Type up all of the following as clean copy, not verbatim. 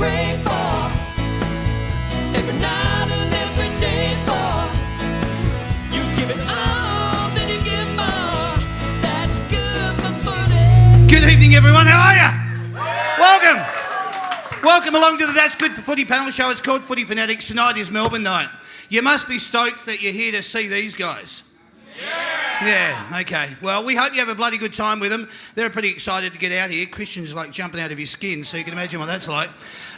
pray for, every night and every day for. You give it all, then you give more. That's good for footy. Good evening, everyone. How are you? Welcome. Welcome along to the That's Good for Footy panel show. It's called Footy Funatics. Tonight is Melbourne night. You must be stoked that you're here to see these guys. Yeah, okay. Well, we hope you have a bloody good time with them. They're pretty excited to get out here. Christian's like jumping out of his skin, so you can imagine what that's like.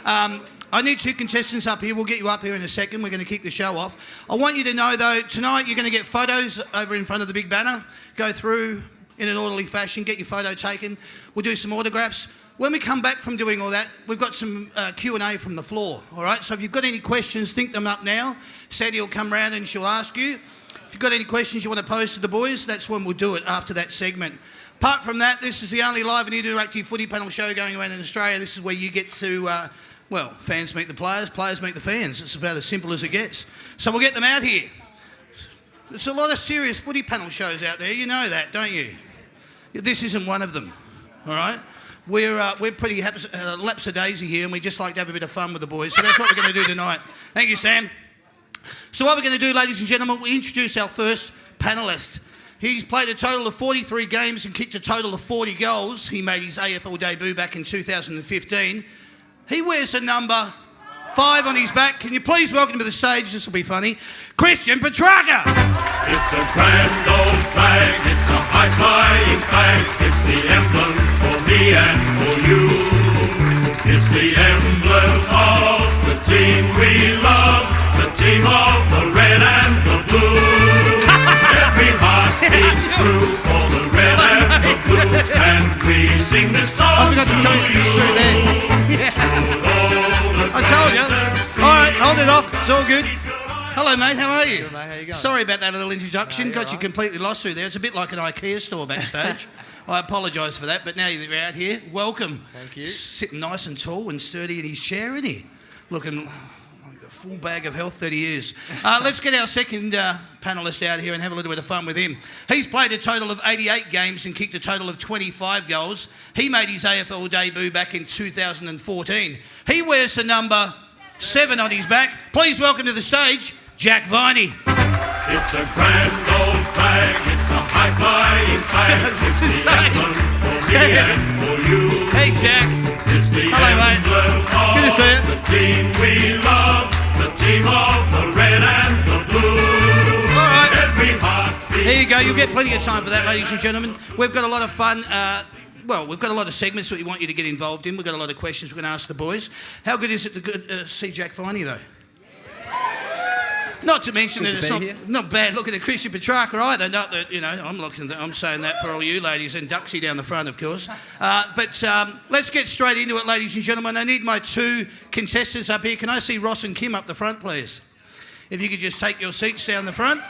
I need two contestants up here. We'll get you up here in a second. We're going to kick the show off. I want you to know, though, tonight you're going to get photos over in front of the big banner. Go through in an orderly fashion, get your photo taken. We'll do some autographs. When we come back from doing all that, we've got some Q&A from the floor, all right? So if you've got any questions, think them up now. Sadie will come round and she'll ask you. If you've got any questions you want to pose to the boys, that's when we'll do it, after that segment. Apart from that, this is the only live and interactive footy panel show going around in Australia. This is where you get to, well, fans meet the players meet the fans. It's about as simple as it gets. So we'll get them out here. There's a lot of serious footy panel shows out there. You know that, don't you? This isn't one of them, all right? We're pretty lapsadaisy here, and we just like to have a bit of fun with the boys. So that's what we're going to do tonight. Thank you, Sam. So what we're going to do, ladies and gentlemen, we introduce our first panellist. He's played a total of 43 games and kicked a total of 40 goals. He made his AFL debut back in 2015. He wears the number 5 on his back. Can you please welcome to the stage, this will be funny, Christian Petrarca. It's a grand old flag, it's a high-flying flag. It's the emblem for me and for you. It's the emblem of the team we love, the team of the red and the blue. Every heart beats true for the red and the blue, and we sing this song to you. I told you. All right, hold it off. It's all good. Hello, mate. How are you? Good, mate. How you going? Sorry about that little introduction. No, Got you right. completely lost through there. It's a bit like an IKEA store backstage. I apologise for that, but now you're out here, welcome. Thank you. Sitting nice and tall and sturdy in his chair, isn't he? Looking like a full bag of health that he is. Let's get our second panellist out here and have a little bit of fun with him. He's played a total of 88 games and kicked a total of 25 goals. He made his AFL debut back in 2014. He wears the number 7 on his back. Please welcome to the stage, Jack Viney. It's a grand old flag, it's a high-flying flag. It's the emblem for me and for you. Hey, Jack. It's the Hello, mate. emblem Good to see you. of the team we love, the team of the red and the blue. All right. Every heart beats Here you go. You'll get true. plenty of time for that, ladies and gentlemen. We've got a lot of fun. Well, we've got a lot of segments that we want you to get involved in. We've got a lot of questions we're going to ask the boys. How good is it to see Jack Viney, though? Not to mention that it's not bad looking at Christian Petrarca either. Not that, you know, I'm saying that for all you ladies, and Duxie down the front, of course. But let's get straight into it, ladies and gentlemen. I need my two contestants up here. Can I see Ross and Kim up the front, please? If you could just take your seats down the front.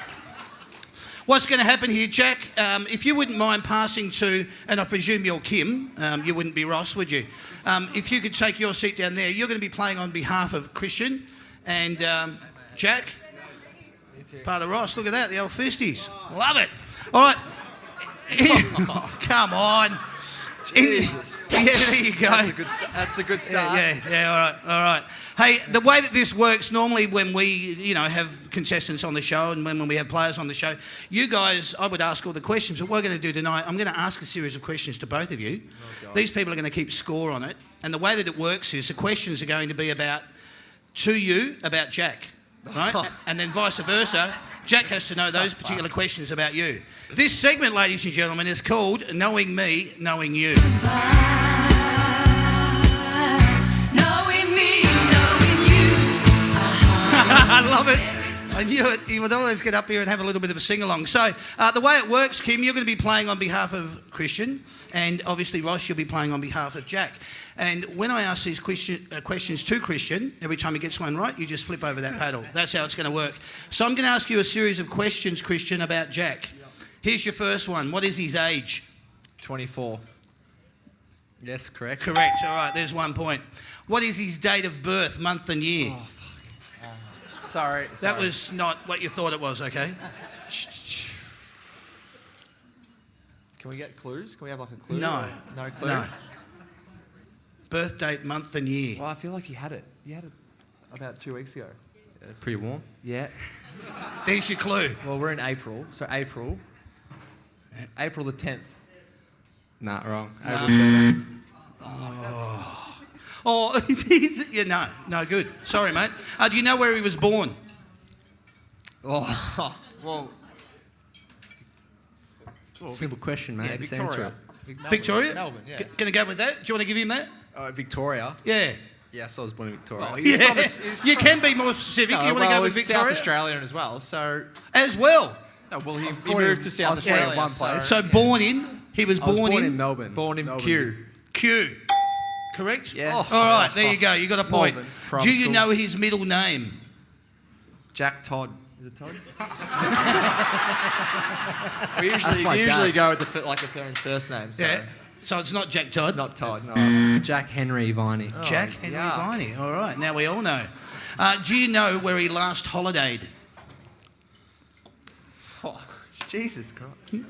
What's going to happen here, Jack, if you wouldn't mind passing to, and I presume you're Kim, you wouldn't be Ross, would you? If you could take your seat down there, you're going to be playing on behalf of Christian and Jack. Part of Ross, look at that, the old fisties. Love it. All right. Oh, come on. Jesus. Yeah, there you go. That's a good start. Yeah, all right. Hey, the way that this works, normally when we, you know, have contestants on the show and when we have players on the show, you guys, I would ask all the questions. But what we're going to do tonight, I'm going to ask a series of questions to both of you. Oh, these people are going to keep score on it. And the way that it works is the questions are going to be about Jack. Right? And then vice versa, Jack has to know those particular questions about you. This segment, ladies and gentlemen, is called Knowing Me, Knowing You. Knowing me, knowing you. I love it. I knew it. You would always get up here and have a little bit of a sing-along. So the way it works, Kim, you're going to be playing on behalf of Christian, and obviously Ross, you'll be playing on behalf of Jack. And when I ask these questions to Christian, every time he gets one right, you just flip over that paddle. That's how it's going to work. So I'm going to ask you a series of questions, Christian, about Jack. Here's your first one. What is his age? 24. Yes, correct. Correct. All right, there's 1 point. What is his date of birth, month and year? Oh, fuck. Sorry. That was not what you thought it was, okay? Can we get clues? Can we have like a clue? No. No clue? No. Birth date, month and year. Well, I feel like you had it. You had it about 2 weeks ago. Pretty warm. Yeah. There's your clue. Well, we're in April, so April the 10th. Nah, wrong. Oh, no, good. Sorry, mate. Do you know where he was born? Oh, well. Simple question, mate. Yeah, Just answer Victoria. it. Victoria? Melbourne, yeah. Going to go with that? Do you want to give him that? Victoria. Yeah. Yes, I was born in Victoria. Well, he's Yeah. from he's You from- can be more specific. No, You want to go with he's Victoria? South Australian as well, so... As well. No, well, he born moved in to South Australia, Australia. one place. So born in, he was I was born, born in in Melbourne. Born in Melbourne. Kew. Q. Correct? Yeah. All right, there you go. You got a point. Melbourne. From Do you school. know his middle name? Jack Todd. Is it Todd? we That's my usually dad. go with the parent's first name. So Yeah. So it's not Jack Todd. It's not Todd. Jack Henry Viney. Jack Henry yuck. Viney. All right, now we all know. Do you know where he last holidayed? Oh, Jesus Christ.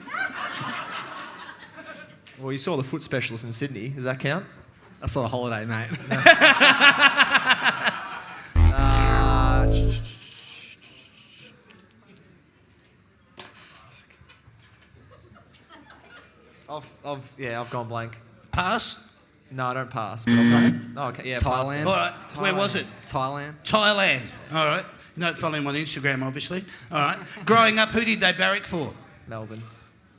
Well, you saw the foot specialist in Sydney. Does that count? That's not a holiday, mate. I've gone blank. Pass. No, I don't pass. But I'll oh, okay, yeah, Thailand. All right, where was it? Thailand. Thailand. All right. No, follow him on Instagram, obviously. All right. Growing up, who did they barrack for? Melbourne.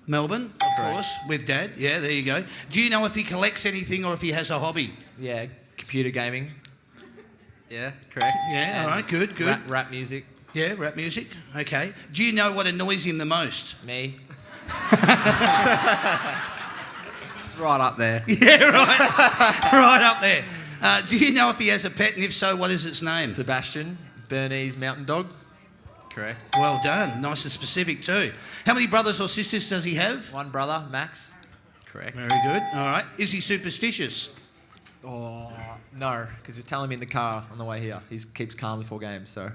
Melbourne, of course, with Dad. Yeah, there you go. Do you know if he collects anything or if he has a hobby? Yeah, computer gaming. Yeah, correct. Yeah, all right, good, good. Rap music. Yeah, rap music. Okay. Do you know what annoys him the most? Me. It's right up there. Yeah, right. Right up there. Do you know if he has a pet, and if so, what is its name? Sebastian. Bernese Mountain Dog. Correct. Well done. Nice and specific too. How many brothers or sisters does he have? One brother, Max. Correct. Very good. All right. Is he superstitious? Oh, no, because he was telling me in the car on the way here. He keeps calm before games, so...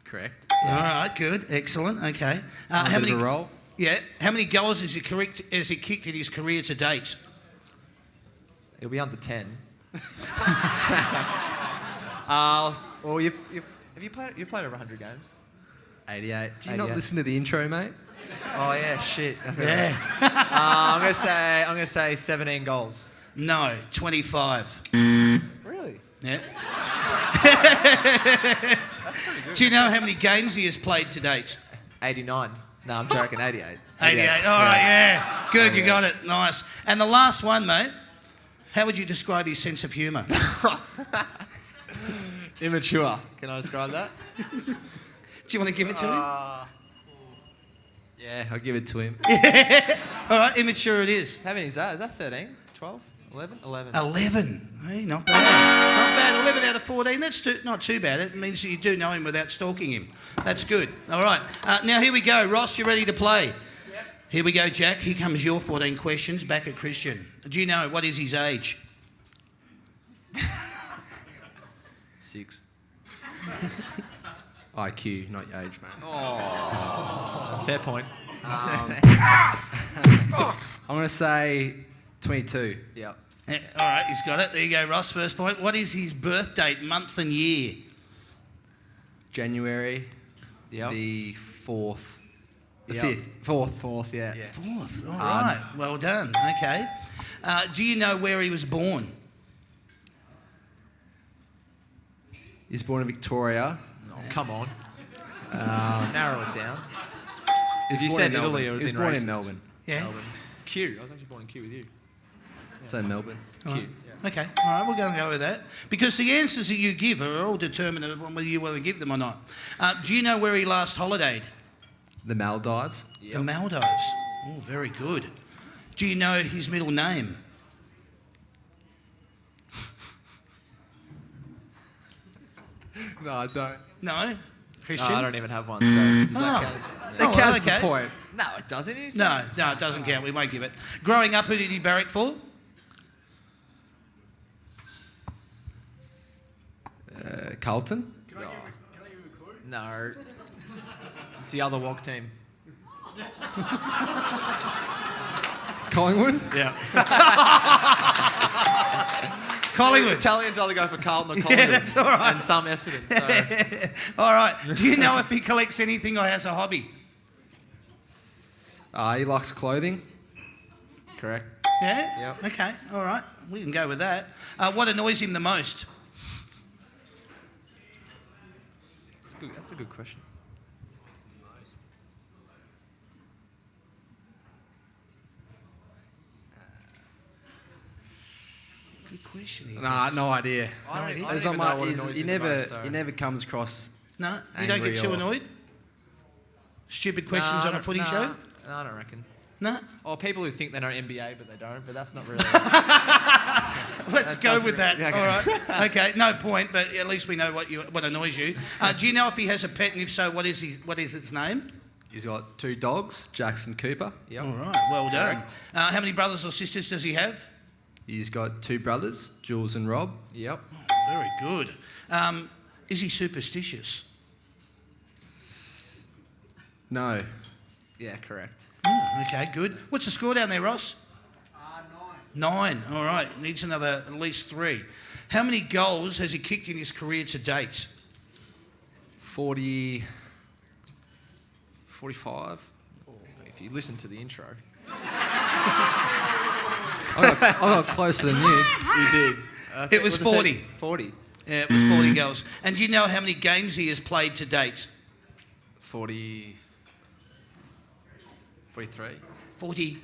Correct. All right. Good. Excellent. Okay. How many? Bit of a roll. Yeah. How many goals has he kicked in his career to date? He'll be under 10. Well, have you played over 100 games? 88. Do you 88. not listen to the intro, mate? Oh yeah, shit. Yeah. I'm gonna say 17 goals. No. 25. Really? Yeah. Do you know how many games he has played to date? 89. No, I'm joking. 88. 88. All right, yeah. Good, you got it. Nice. And the last one, mate. How would you describe his sense of humour? Immature. Can I describe that? Do you want to give it to him? Yeah, I'll give it to him. All right, immature it is. How many is that? Is that 13? 12? 11? 11. 11. Hey, not bad. Not bad. 11 out of 14. That's not too bad. It means that you do know him without stalking him. That's good. All right. Now, here we go. Ross, you ready to play? Yep. Here we go, Jack. Here comes your 14 questions back at Christian. Do you know what is his age? 6. IQ, not your age, mate. Fair point. I'm going to say 22. Yep. Yeah, all right, he's got it. There you go, Ross. First point. What is his birth date, month and year? January Yep. the 4th. The Yep. 5th. 4th. 4th, yeah. 4th. All right. Well done. Okay. Do you know where he was born? He's born in Victoria. Oh, come on. Narrow it down. He's you born said in Italy, Melbourne. it would He was have born been in racist. Melbourne. Yeah. Melbourne. Q. I was actually born in Q with you. So Melbourne. All right. Q. Okay. All right. We're going to go with that because the answers that you give are all determined on whether you want to give them or not. Do you know where he last holidayed? The Maldives. The Maldives. Oh, very good. Do you know his middle name? No, I don't. No. Christian. No, I don't even have one, so... Does that count? Oh, Counts okay. the point. No, it doesn't. Is No, it doesn't count. We won't give it. Growing up, who did he barrack for? Carlton. No. It's the other WOG team. Collingwood. Yeah. Collingwood. Italians either go for Carlton or Yeah, Collingwood. that's all right. And some Essendon. So. All right. Do you know if he collects anything or has a hobby? He likes clothing. Correct. Yeah? Yep. Okay, all right. We can go with that. What annoys him the most? That's a good question. Good question. Nah, no idea. I don't There's even not know what much. annoys He me the never, most, so. he never comes across. No, you don't get Angry too or- annoyed? Stupid questions on a footy show? No, I don't reckon. No? Or people who think they know NBA but they don't, but that's not really. Let's go with that. Yeah, okay. All right. Okay, no point, but at least we know what annoys you. Do you know if he has a pet, and if so, what is its name? He's got 2 dogs, Jackson Cooper. Yep. All right, well done. How many brothers or sisters does he have? He's got 2 brothers, Jules and Rob. Yep. Very good. Is he superstitious? No. Yeah, correct. Okay, good. What's the score down there, Ross? 9. 9. All right. Needs another at least 3. How many goals has he kicked in his career to date? 40... 45. If you listen to the intro. I got closer than you. You did. It was 40. 40. Yeah, it was 40 goals. And do you know how many games he has played to date? 40... 43. 40.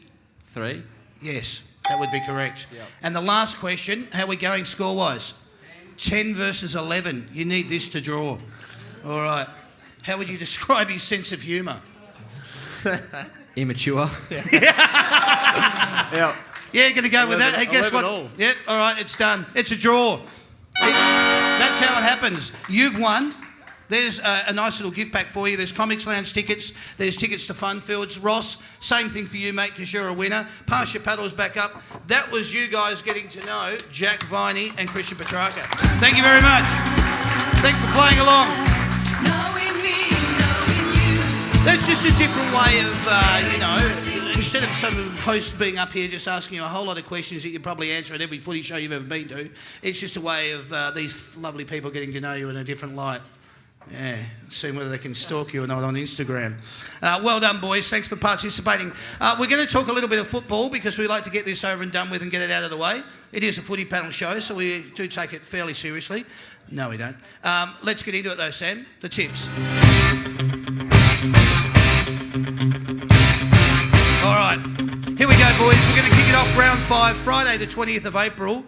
3. Yes, that would be correct. Yep. And the last question, how are we going score-wise? 10 versus 11. You need this to draw. All right. How would you describe his sense of humour? Immature. Yeah. Yeah, going to go with that. Hey, guess 11 what? all. Yep, all right, it's done. It's a draw. That's how it happens. You've won. There's a nice little gift pack for you. There's Comics Lounge tickets. There's tickets to Funfields. Ross, same thing for you, mate, because you're a winner. Pass your paddles back up. That was you guys getting to know Jack Viney and Christian Petrarca. Thank you very much. Thanks for playing along. Knowing me, knowing you. That's just a different way of, instead of some host being up here just asking you a whole lot of questions that you probably answer at every footy show you've ever been to, it's just a way of these lovely people getting to know you in a different light. Yeah, seeing whether they can stalk you or not on Instagram. Well done, boys. Thanks for participating. We're going to talk a little bit of football because we like to get this over and done with and get it out of the way. It is a footy panel show, so we do take it fairly seriously. No, we don't. Let's get into it, though, Sam. The tips. All right. Here we go, boys. We're going to kick it off round 5, Friday the 20th of April.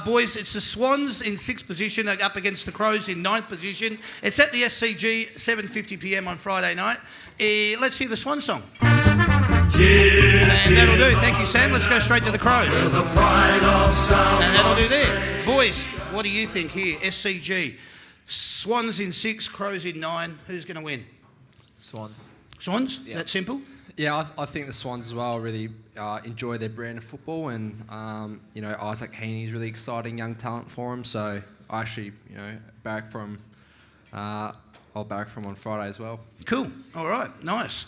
Boys, it's the Swans in 6th position up against the Crows in 9th position. It's at the SCG, 7:50pm on Friday night. Let's hear the Swan song. Cheer, And that'll do. Thank you, Sam. Let's go straight to the Crows. the pride of South And that'll do there. Boys, what do you think here? SCG. Swans in 6, Crows in 9. Who's going to win? Swans. Swans? Yeah. That simple? Yeah, I think the Swans as well really enjoy their brand of football, and Isaac Heaney's really exciting young talent for him. So I actually barrack from. I'll barrack from on Friday as well. Cool. All right. Nice.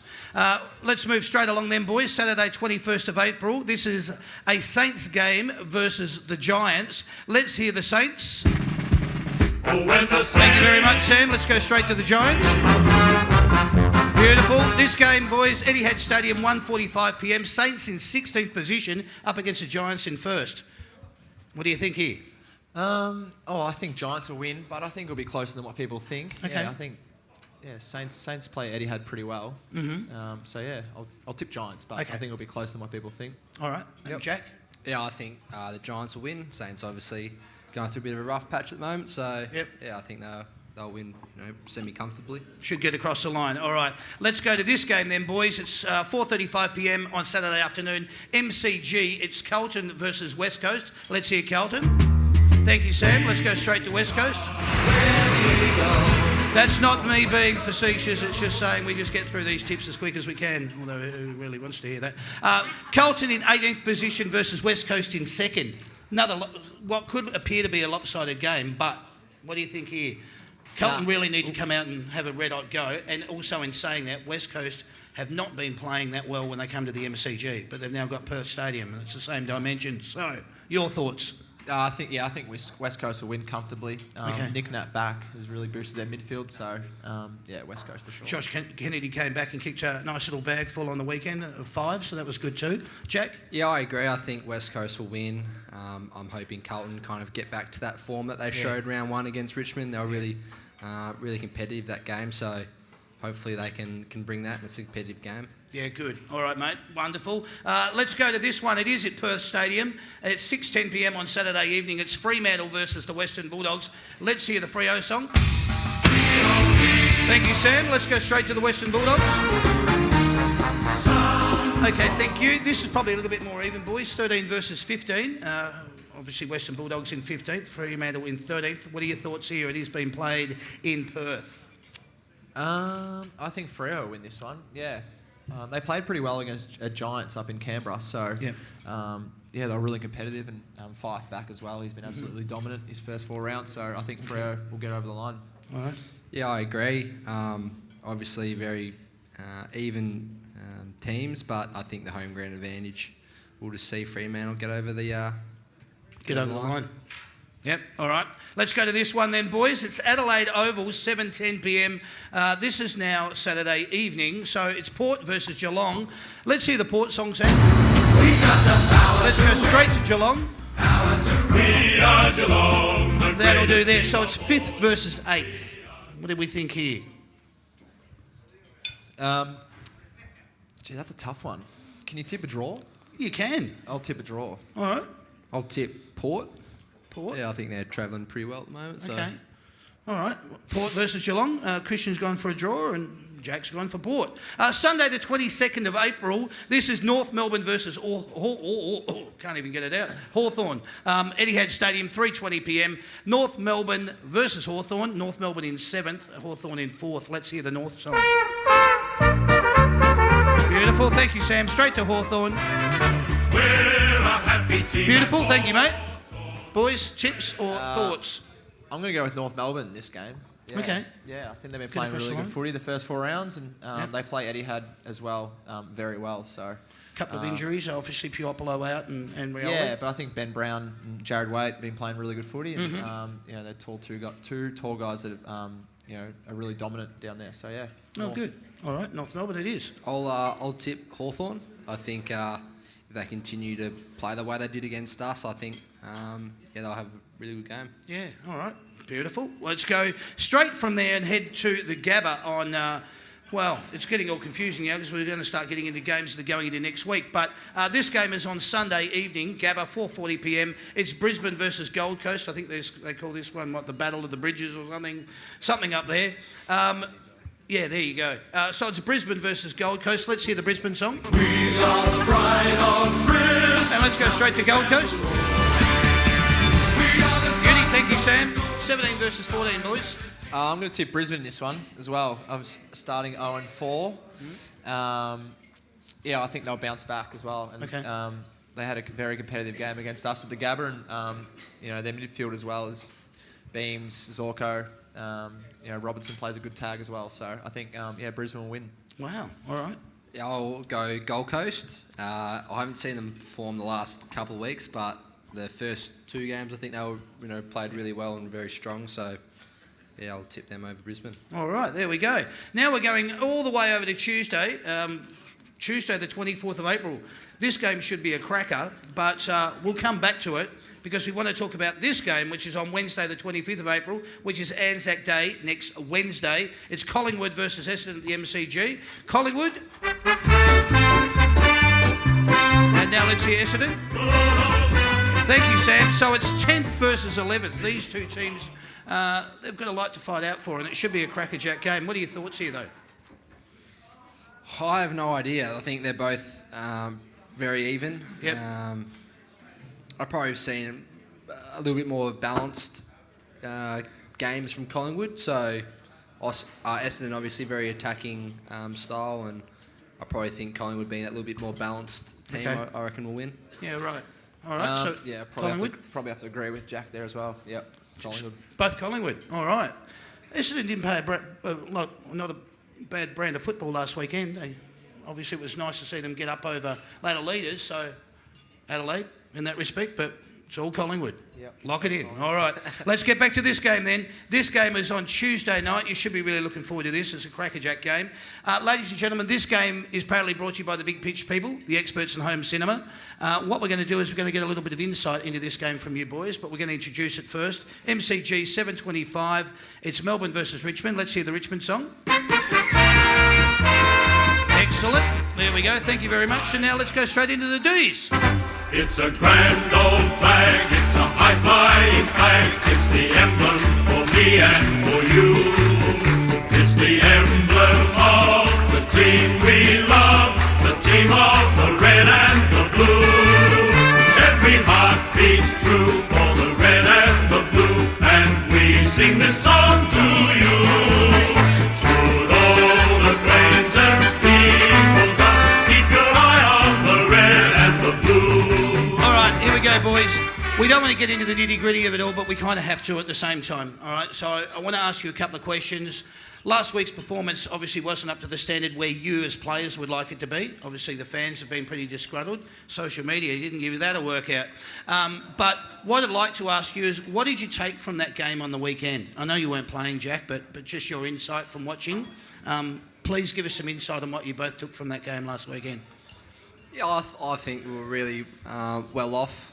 Let's move straight along then, boys. Saturday, 21st of April. This is a Saints game versus the Giants. Let's hear the Saints. Oh, when the Thank you very much, Sam. Let's go straight to the Giants. Beautiful. This game, boys, Etihad Stadium, 1:45pm. Saints in 16th position up against the Giants in 1st. What do you think here? I think Giants will win, but I think it'll be closer than what people think. Okay. Yeah, I think Saints play Etihad pretty well. Mm-hmm. I'll tip Giants, but Okay. I think it'll be closer than what people think. All right. Yep. Jack? Yeah, I think the Giants will win. Saints obviously going through a bit of a rough patch at the moment, so Yep. yeah, I think they'll win semi-comfortably. Should get across the line. All right. Let's go to this game then, boys. It's 4:35pm on Saturday afternoon. MCG. It's Carlton versus West Coast. Let's hear Carlton. Thank you, Sam. Let's go straight to West Coast. That's not me being facetious. It's just saying we just get through these tips as quick as we can, although who really wants to hear that? Carlton in 18th position versus West Coast in 2nd. What could appear to be a lopsided game, but what do you think here? Carlton really need to come out and have a red-hot go, and also in saying that, West Coast have not been playing that well when they come to the MCG, but they've now got Perth Stadium, and it's the same dimension. So, your thoughts? I think West Coast will win comfortably. Okay. Nick Nat back has really boosted their midfield, so West Coast for sure. Josh Kennedy came back and kicked a nice little bag full on the weekend of 5, so that was good too. Jack? Yeah, I agree. I think West Coast will win. I'm hoping Carlton kind of get back to that form that they showed round 1 against Richmond. They were really, really competitive that game, so hopefully they can bring that in a competitive game. Yeah, good. All right, mate. Wonderful. Let's go to this one. It is at Perth Stadium. It's 6:10 p.m. on Saturday evening. It's Fremantle versus the Western Bulldogs. Let's hear the Freo song. Thank you, Sam. Let's go straight to the Western Bulldogs. Okay, thank you. This is probably a little bit more even, boys. 13 versus 15. Obviously, Western Bulldogs in 15th, Fremantle in 13th. What are your thoughts here? It is being played in Perth. I think Freo will win this one. Yeah. They played pretty well against Giants up in Canberra, so they were really competitive, and Fife back as well. He's been absolutely dominant his first 4 rounds, so I think Freo will get over the line. All right. Yeah, I agree. Obviously, very even teams, but I think the home ground advantage. We'll just see Fremantle get over the line. Yep, all right. Let's go to this one then, boys. It's Adelaide Oval, 7:10 p.m. This is now Saturday evening, so it's Port versus Geelong. Let's hear the Port song, Sam. Let's go straight to Geelong. We are Geelong, the That'll do greatest there. team So of it's all. 5th versus 8th. What do we think here? That's a tough one. Can you tip a draw? You can. I'll tip a draw. All right. I'll tip Port. Port. Yeah, I think they're travelling pretty well at the moment. So. Okay. All right. Port versus Geelong. Christian's gone for a draw and Jack's gone for Port. Sunday the 22nd of April. This is North Melbourne versus can't even get it out. Hawthorn. Etihad Stadium, 3:20 p.m. North Melbourne versus Hawthorn. North Melbourne in 7th, Hawthorn in 4th. Let's hear the North song. Beautiful. Thank you, Sam. Straight to Hawthorn. We're a happy team. Beautiful. Thank you, mate. Boys, tips or thoughts? I'm going to go with North Melbourne in this game. Yeah. Okay. Yeah, I think they've been playing across really the good line. footy the first 4 rounds, and they play Etihad as well very well. So. Couple of injuries, obviously Piopolo out and Rioli. Yeah, but I think Ben Brown and Jared Waite have been playing really good footy, and they're got two tall guys that have, are really dominant down there. So yeah. Oh, North. good. All right, North Melbourne it is. I'll tip Hawthorn. I think if they continue to play the way they did against us, I think they'll have a really good game. Yeah, all right. Beautiful. Let's go straight from there and head to the Gabba on, it's getting all confusing now because we're going to start getting into games that are going into next week. But this game is on Sunday evening, Gabba, 4:40 p.m. It's Brisbane versus Gold Coast. I think they call this one, the Battle of the Bridges or something up there. Yeah, there you go. So it's Brisbane versus Gold Coast. Let's hear the Brisbane song. We are the pride of Brisbane. And let's go straight to Gold Coast. Beauty, thank you, Sam. 17 versus 14, boys. I'm going to tip Brisbane in this one as well. I'm starting 0-4. I think they'll bounce back as well. And, Okay. They had a very competitive game against us at the Gabba, and their midfield as well as Beams, Zorko. Robertson plays a good tag as well. So I think Brisbane will win. Wow, all right. Yeah, I'll go Gold Coast. I haven't seen them perform the last couple of weeks, but the first 2 games I think they were played really well and very strong. So yeah, I'll tip them over Brisbane. All right, there we go. Now we're going all the way over to Tuesday, Tuesday the 24th of April. This game should be a cracker, but we'll come back to it because we want to talk about this game, which is on Wednesday the 25th of April, which is Anzac Day next Wednesday. It's Collingwood versus Essendon at the MCG. Collingwood. And now let's hear Essendon. Thank you, Sam. So it's 10th versus 11th. These two teams, they've got a lot to fight out for, and it should be a crackerjack game. What are your thoughts here, though? I have no idea. I think they're both very even. Yep. I've probably seen a little bit more balanced games from Collingwood. So Essendon obviously very attacking style, and I probably think Collingwood being that little bit more balanced team, Okay. I reckon will win. Yeah, right. All right, so Collingwood? Probably have to agree with Jack there as well. Yep, Collingwood. Both Collingwood. All right. Essendon didn't play not a bad brand of football last weekend. Obviously, it was nice to see them get up over later leaders, so Adelaide in that respect, but It's all Collingwood. Yep. Lock it in. All right. Let's get back to this game then. This game is on Tuesday night. You should be really looking forward to this. It's a crackerjack game. Ladies and gentlemen, this game is proudly brought to you by the Big Pitch people, the experts in home cinema. What we're going to do is we're going to get a little bit of insight into this game from you boys, but we're going to introduce it first. MCG 7:25. It's Melbourne versus Richmond. Let's hear the Richmond song. Excellent. There we go. Thank you very much. And now let's go straight into the do's. It's a grand old flag, it's a high-flying flag, it's the emblem for me and for you. It's the emblem of the team we love, the team of the red and the blue. Every heart beats true for the red and the blue, and we sing this song to you. Should old acquaintance be forgot, keep your eye on the red and the blue. Here we go, boys. We don't want to get into the nitty-gritty of it all, but we kind of have to at the same time, all right? So I want to ask you a couple of questions. Last week's performance obviously wasn't up to the standard where you as players would like it to be. Obviously, the fans have been pretty disgruntled. Social media didn't give you that a workout. But what I'd like to ask you is, what did you take from that game on the weekend? I know you weren't playing, Jack, but just your insight from watching. Please give us some insight on what you both took from that game last weekend. Yeah, I think we were really well off,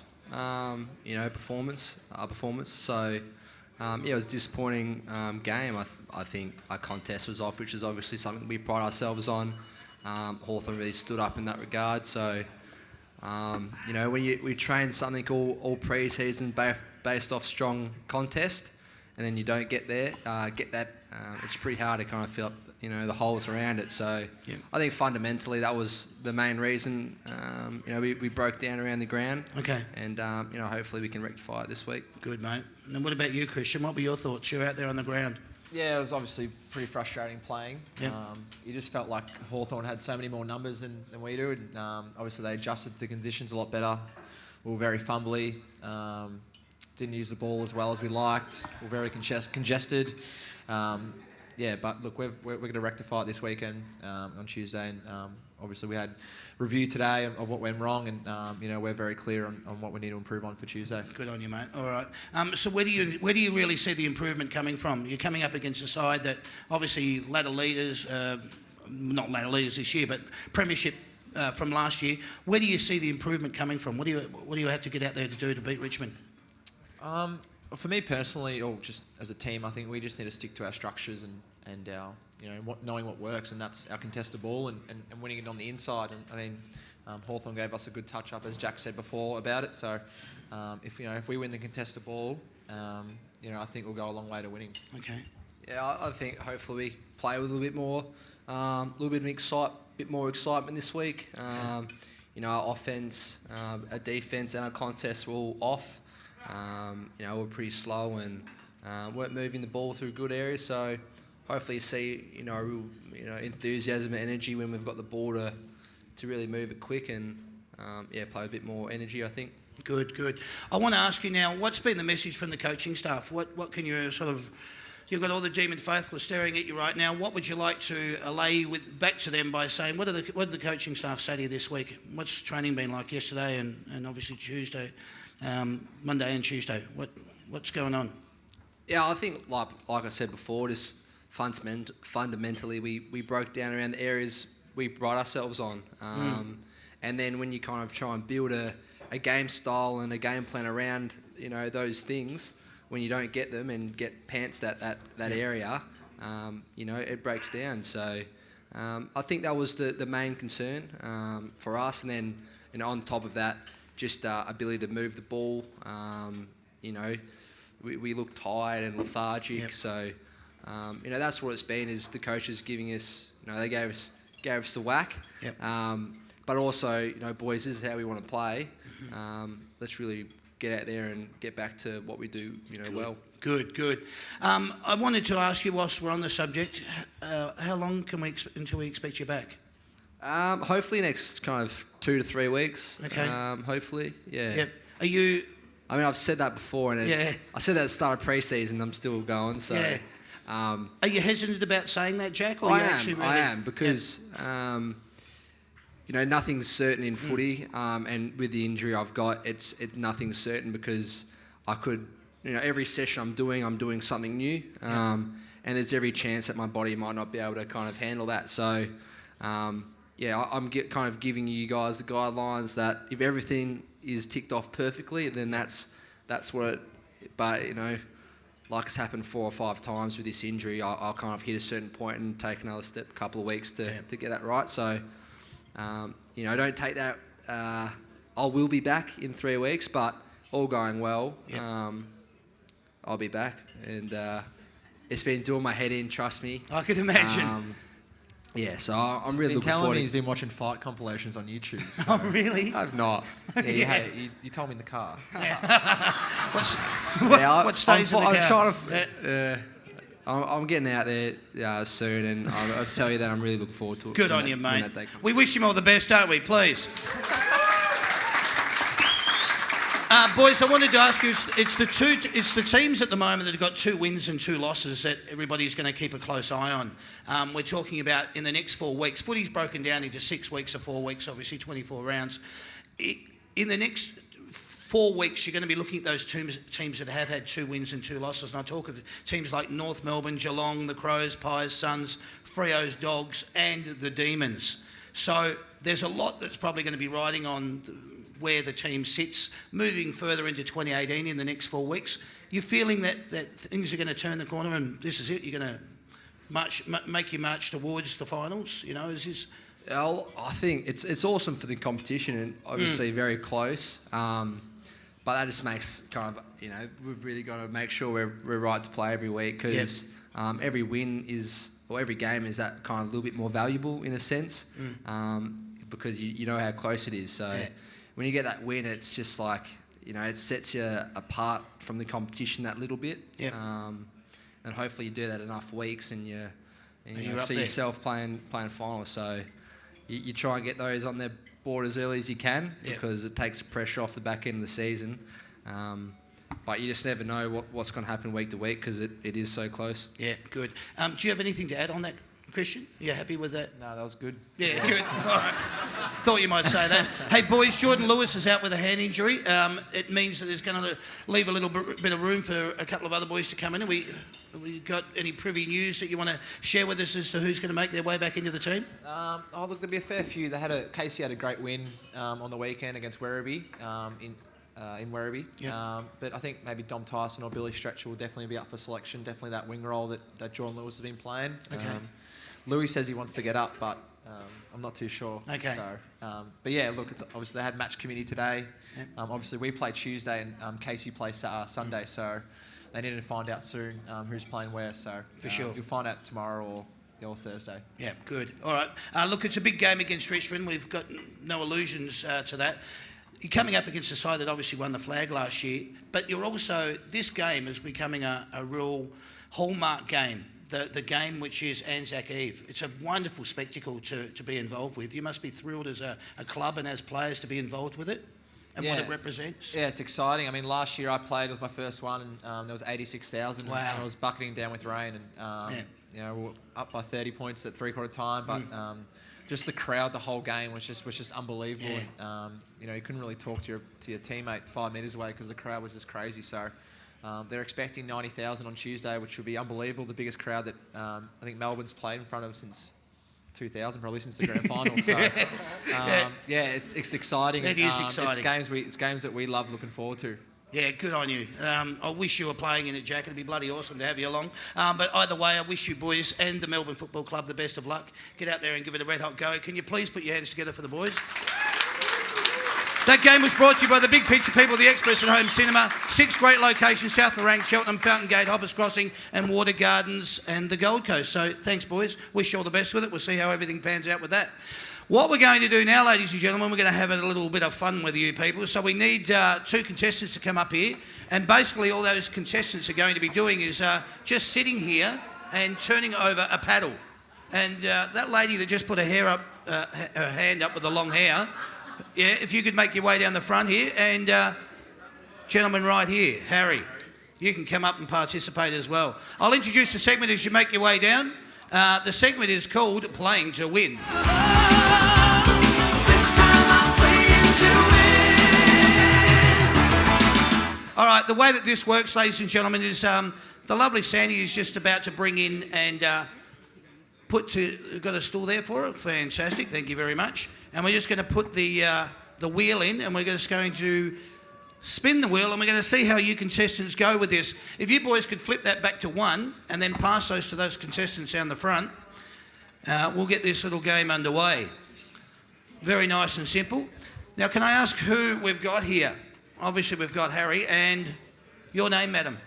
performance. So, it was a disappointing game. I think our contest was off, which is obviously something we pride ourselves on. Hawthorn really stood up in that regard. So, when we train something all pre-season based off strong contest, and then you don't get that, it's pretty hard to kind of fill up the holes around it. So yeah. I think fundamentally that was the main reason. We broke down around the ground. Okay. And hopefully we can rectify it this week. Good, mate. And what about you, Christian? What were your thoughts? You're out there on the ground. Yeah, it was obviously pretty frustrating playing. Yep. You just felt like Hawthorn had so many more numbers than we do. And, obviously they adjusted to conditions a lot better. We were very fumbly. Didn't use the ball as well as we liked. We were very congested. But look, we're going to rectify it this weekend on Tuesday, and obviously we had review today of what went wrong, and we're very clear on what we need to improve on for Tuesday. Good on you, mate. All right. So where do you really see the improvement coming from? You're coming up against a side that obviously ladder leaders, not ladder leaders this year, but premiership from last year. Where do you see the improvement coming from? What do you have to get out there to do to beat Richmond? For me personally, or just as a team, I think we just need to stick to our structures and our, knowing what works, and that's our contested ball and winning it on the inside. And I mean, Hawthorn gave us a good touch up, as Jack said before, about it. So if we win the contested ball, I think we'll go a long way to winning. Okay. Yeah, I think hopefully we play with a little bit more, bit more excitement this week. Our offense, our defense, and our contest were all off. We're pretty slow and weren't moving the ball through good areas. So hopefully you see real enthusiasm and energy when we've got the ball to really move it quick and play with a bit more energy, I think. Good. I want to ask you now, what's been the message from the coaching staff? What can you sort of... You've got all the demon faithful staring at you right now. What would you like to allay back to them by saying, what did the coaching staff say to you this week? What's training been like yesterday and obviously Tuesday, Monday and Tuesday? What's going on? Yeah, I think like I said before, just fundamentally we broke down around the areas we pride ourselves on. And then when you kind of try and build a game style and a game plan around those things, when you don't get them and get pantsed at that area, it breaks down. So I think that was the main concern for us. And then on top of that, just ability to move the ball. We look tired and lethargic. Yep. So that's what it's been. Is the coaches giving us, they gave us the whack. Yep. But also, boys, this is how we want to play. Let's really get out there and get back to what we do, well. Good. I wanted to ask you, whilst we're on the subject, how long until we expect you back? Hopefully next kind of 2 to 3 weeks. Okay. Hopefully, yeah. Yep. Are you... I mean, I've said that before, and I said that at the start of pre-season. I'm still going, so... Yeah. Are you hesitant about saying that, Jack? Or I am, because... nothing's certain in footy, and with the injury I've got, it's nothing's certain because I could, every session I'm doing something new, and there's every chance that my body might not be able to kind of handle that. So, I'm kind of giving you guys the guidelines that if everything is ticked off perfectly, then that's what it. But like it's happened 4 or 5 times with this injury, I'll kind of hit a certain point and take another step, a couple of weeks to get that right. So. Don't take that. I will be back in 3 weeks, but all going well, I'll be back. And it's been doing my head in, trust me. I can imagine. So I'm really looking forward to... He's been watching fight compilations on YouTube. So. Oh, really? I've not. You told me in the car. What stays in the car? I'm trying to... I'm getting out there soon, and I'll tell you that I'm really looking forward to it. Good on you, mate. We wish him all the best, don't we? Please. Boys, I wanted to ask you, it's the teams at the moment that have got 2 wins and 2 losses that everybody's going to keep a close eye on. We're talking about in the next 4 weeks. Footy's broken down into 6 weeks or 4 weeks, obviously 24 rounds. In the next 4 weeks, you're going to be looking at those teams that have had 2 wins and 2 losses. And I talk of teams like North Melbourne, Geelong, the Crows, Pies, Suns, Freo's Dogs, and the Demons. So there's a lot that's probably going to be riding on where the team sits moving further into 2018 in the next 4 weeks. You're feeling that things are going to turn the corner and this is it? You're going to make your march towards the finals? Is this... Well, I think it's awesome for the competition and obviously very close. But that just makes kind of, we've really got to make sure we're right to play every week because every win every game is that kind of a little bit more valuable in a sense because you know how close it is. So when you get that win, it's just like, it sets you apart from the competition that little bit. Yep. And hopefully you do that enough weeks and you see yourself playing finals. So you try and get those on their board as early as you can because it takes the pressure off the back end of the season. But you just never know what's going to happen week to week because it is so close. Yeah, good. Do you have anything to add on that, Christian? Are you happy with that? No, that was good. Yeah, good. All right. Thought you might say that. Hey, boys, Jordan Lewis is out with a hand injury. It means that there's going to leave a little bit of room for a couple of other boys to come in. Have we got any privy news that you want to share with us as to who's going to make their way back into the team? Look, there'll be a fair few. Casey had a great win on the weekend against Werribee in Werribee. Yep. But I think maybe Dom Tyson or Billy Stretcher will definitely be up for selection. Definitely that wing role that Jordan Lewis has been playing. Okay. Louis says he wants to get up, but I'm not too sure. Okay. So, but yeah, look, it's obviously they had match committee today. Yep. Obviously we play Tuesday and Casey plays Sunday, so they need to find out soon who's playing where. So for sure, you'll find out tomorrow or Thursday. Yeah, good. All right. Look, it's a big game against Richmond. We've got no illusions to that. You're coming up against a side that obviously won the flag last year, but this game is becoming a real hallmark game. The game which is Anzac Eve. It's a wonderful spectacle to be involved with. You must be thrilled as a club and as players to be involved with it and what it represents. Yeah, it's exciting. I mean, last year I played, it was my first one, and there was 86,000. Wow. And I was bucketing down with rain, and we were up by 30 points at three-quarter time, but just the crowd, the whole game was just unbelievable. Yeah. And, you couldn't really talk to your teammate 5 metres away because the crowd was just crazy. So. They're expecting 90,000 on Tuesday, which will be unbelievable. The biggest crowd that I think Melbourne's played in front of since 2000, probably since the grand final. So, it's exciting. It is exciting. It's games that we love looking forward to. Yeah, good on you. I wish you were playing in it, Jack. It'd be bloody awesome to have you along. But either way, I wish you boys and the Melbourne Football Club the best of luck. Get out there and give it a red-hot go. Can you please put your hands together for the boys? That game was brought to you by the Big Picture people, the experts at Home Cinema. 6 great locations: South Morang, Cheltenham, Fountain Gate, Hoppers Crossing and Water Gardens and the Gold Coast. So thanks, boys. Wish you all the best with it. We'll see how everything pans out with that. What we're going to do now, ladies and gentlemen, we're going to have a little bit of fun with you people. So we need 2 contestants to come up here. And basically all those contestants are going to be doing is just sitting here and turning over a paddle. And that lady that just put her hand up with the long hair... Yeah, if you could make your way down the front here. And gentleman right here, Harry, you can come up and participate as well. I'll introduce the segment as you make your way down. The segment is called Playing to Win. All right, the way that this works, ladies and gentlemen, is the lovely Sandy is just about to bring in and got a stool there for it. Fantastic, thank you very much. And we're just going to put the wheel in, and we're just going to spin the wheel, and we're going to see how you contestants go with this. If you boys could flip that back to 1 and then pass those to those contestants down the front, we'll get this little game underway. Very nice and simple. Now, can I ask who we've got here? Obviously, we've got Harry, and your name, madam?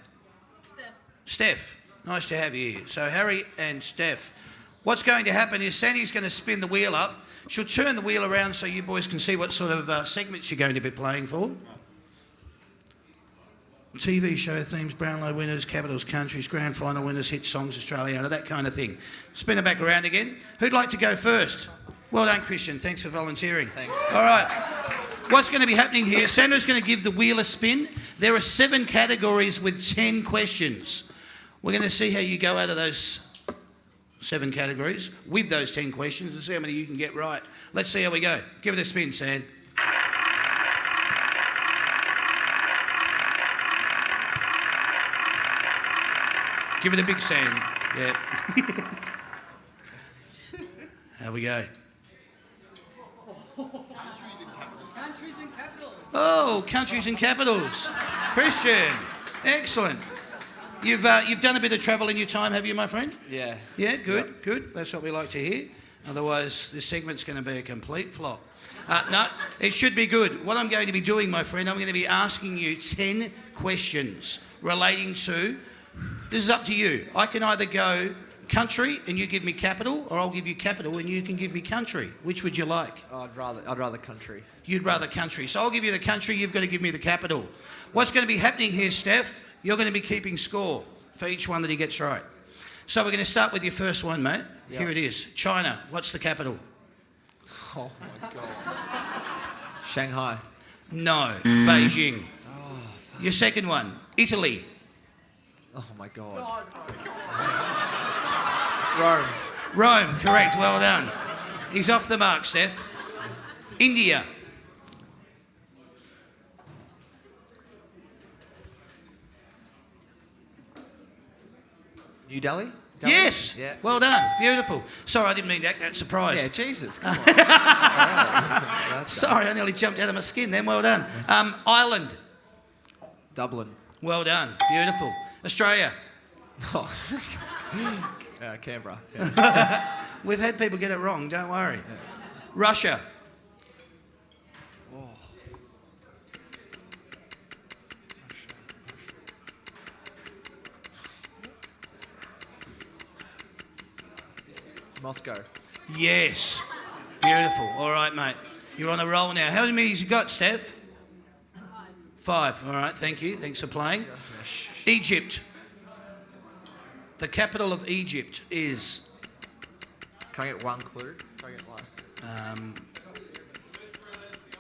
Steph. Nice to have you here. So, Harry and Steph. What's going to happen is Sandy's going to spin the wheel up. She'll turn the wheel around so you boys can see what sort of segments you're going to be playing for. TV show themes, Brownlow winners, Capitals countries, grand final winners, hit songs, Australiana, that kind of thing. Spin it back around again. Who'd like to go first? Well done, Christian. Thanks for volunteering. Thanks. All right. What's going to be happening here, Sandra's going to give the wheel a spin. There are 7 categories with 10 questions. We're going to see how you go out of those 7 categories with those 10 questions and see how many you can get right. Let's see how we go. Give it a spin, Sand. Give it a big Sand. Yeah. How we go? Oh, countries and capitals. Christian, excellent. You've done a bit of travel in your time, have you, my friend? Yeah. Yeah, good, good. That's what we like to hear. Otherwise, this segment's going to be a complete flop. No, it should be good. What I'm going to be doing, my friend, I'm going to be asking you 10 questions relating to... This is up to you. I can either go country and you give me capital, or I'll give you capital and you can give me country. Which would you like? Oh, I'd rather country. You'd rather country. So I'll give you the country, you've got to give me the capital. What's going to be happening here, Steph? You're going to be keeping score for each one that he gets right. So we're going to start with your first one, mate. Yep. Here it is. China. What's the capital? Oh, my God. Shanghai. No. Beijing. Oh, your second one. Italy. Oh, my God. Rome. Rome, correct. Well done. He's off the mark, Steph. India. New Delhi? Yes. Yeah. Well done. Beautiful. Sorry, I didn't mean to act that surprised. Yeah, Jesus. Come on. Right. Sorry, I nearly jumped out of my skin then. Well done. Ireland. Dublin. Well done. Beautiful. Australia. Oh. Canberra. Yeah. We've had people get it wrong, don't worry. Yeah. Russia. Oh. Moscow. Yes. Beautiful. All right, mate. You're on a roll now. How many have you got, Steph? 5. All right, thank you. Thanks for playing. Egypt. The capital of Egypt is... Can I get one clue? Can I get one?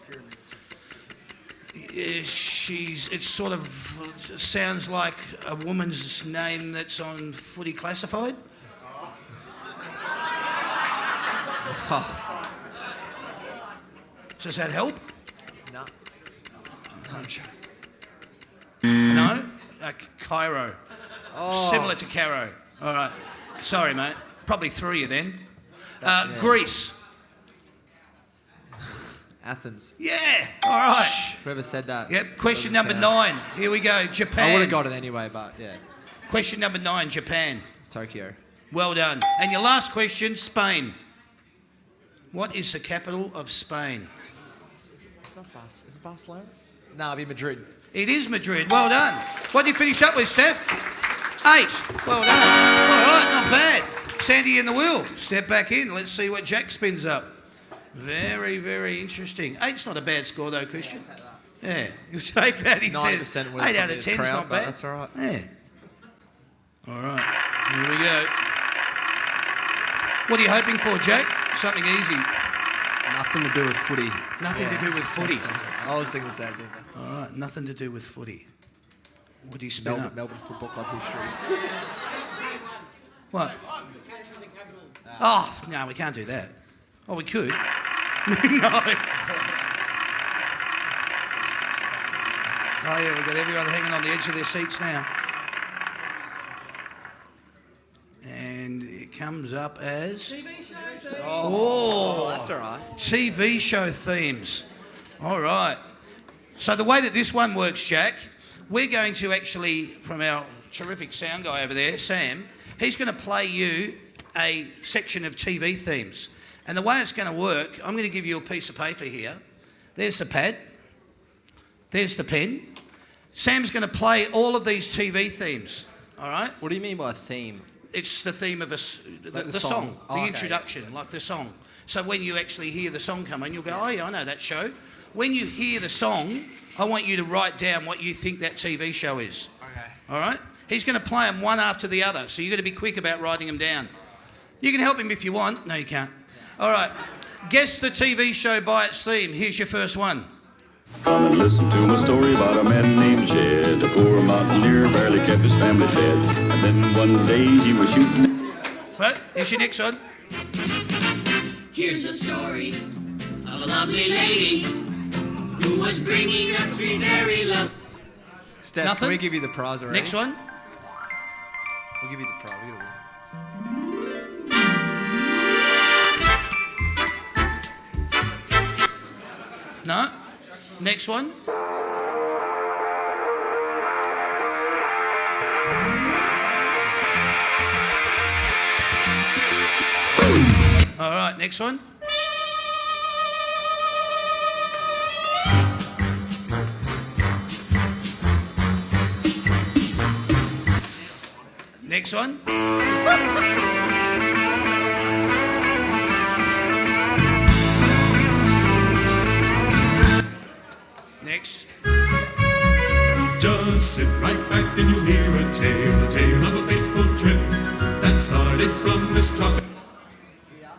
Pyramids. It sort of sounds like a woman's name that's on Footy Classified. Oh. Does that help? No. No? Cairo. Oh. Similar to Caro. All right. Sorry, mate. Probably 3 then. Greece. Athens. Yeah. All right. Whoever said that. Yep. Question number 9. Here we go. Japan. I would have got it anyway, but yeah. Question number 9. Japan. Tokyo. Well done. And your last question, Spain. What is the capital of Spain? It's not Barcelona. Is it Barcelona? No, it'd be Madrid. It is Madrid. Well done. What did you finish up with, Steph? 8. Well done. All right, not bad. Sandy in the wheel. Step back in. Let's see what Jack spins up. Very, very interesting. 8's not a bad score, though, Christian. Yeah, you take that, he says. 8 out of 10's not bad. That's all right. Yeah. All right, here we go. What are you hoping for, Jack? Something easy. Nothing to do with footy. Nothing to do with footy. I was thinking the same thing. All right, nothing to do with footy. What do you spin up? Melbourne Football Club history. What? Oh, no, we can't do that. Oh, we could. No. Oh, yeah, we've got everyone hanging on the edge of their seats now. And it comes up as... TV show. Oh, that's all right. TV show themes. All right. So the way that this one works, Jack, we're going to actually, from our terrific sound guy over there, Sam, he's going to play you a section of TV themes. And the way it's going to work, I'm going to give you a piece of paper here. There's the pad. There's the pen. Sam's going to play all of these TV themes, all right? What do you mean by a theme? It's the theme of the the song, song. the Oh, okay, introduction, like the song. So when you actually hear the song come in, you'll go, oh yeah, I know that show. When you hear the song, I want you to write down what you think that TV show is. Okay. All right? He's going to play them one after the other, so you've got to be quick about writing them down. You can help him if you want. No, you can't. All right. Guess the TV show by its theme. Here's your first one. Come and listen to my story about a man named Jed. A poor mountaineer barely kept his family fed. And then one day he was shooting. Right, here's your next one. Here's the story of a lovely lady who was bringing up three very lovely. Steph, Nothing? can we give you the prize already? Next one. We'll give you the prize. We're gonna win. No. Next one. All right, next one. Next one. Next. Just sit right back and you'll hear a tale of a fateful trip that started from this topic.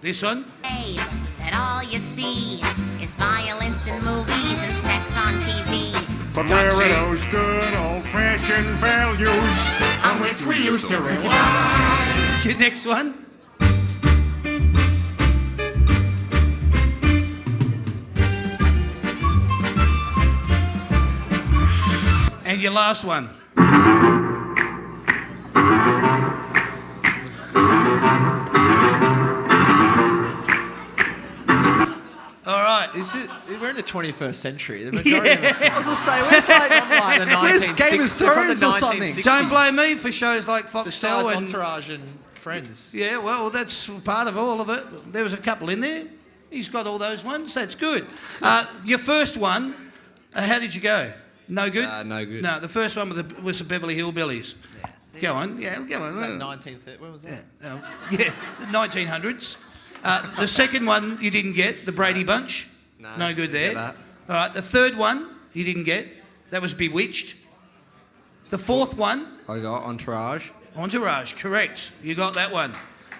This one. Hey, that all you see is violence in movies and sex on TV. But where are those good old-fashioned values on which we used to rely? Your next one. And your last one. All right. Is it? We're in the 21st century. The majority of it. I was gonna say, where's like, The where's 1960s 'Game of Thrones or something? 1960s. Don't blame me for shows like Besides Foxtel and... Entourage and Friends. Yeah, well, that's part of all of it. There was a couple in there. He's got all those ones. That's good. Your first one, how did you go? No good? No good. No, the first one was the Beverly Hillbillies. Yes. Go on. Yeah, go on. Was that 1930? When was that? Yeah, 1900s. The second one you didn't get, the Brady Bunch. No good didn't there. get that. All right, the third one you didn't get. That was Bewitched. The fourth one, I got Entourage. Entourage. Correct. You got that one.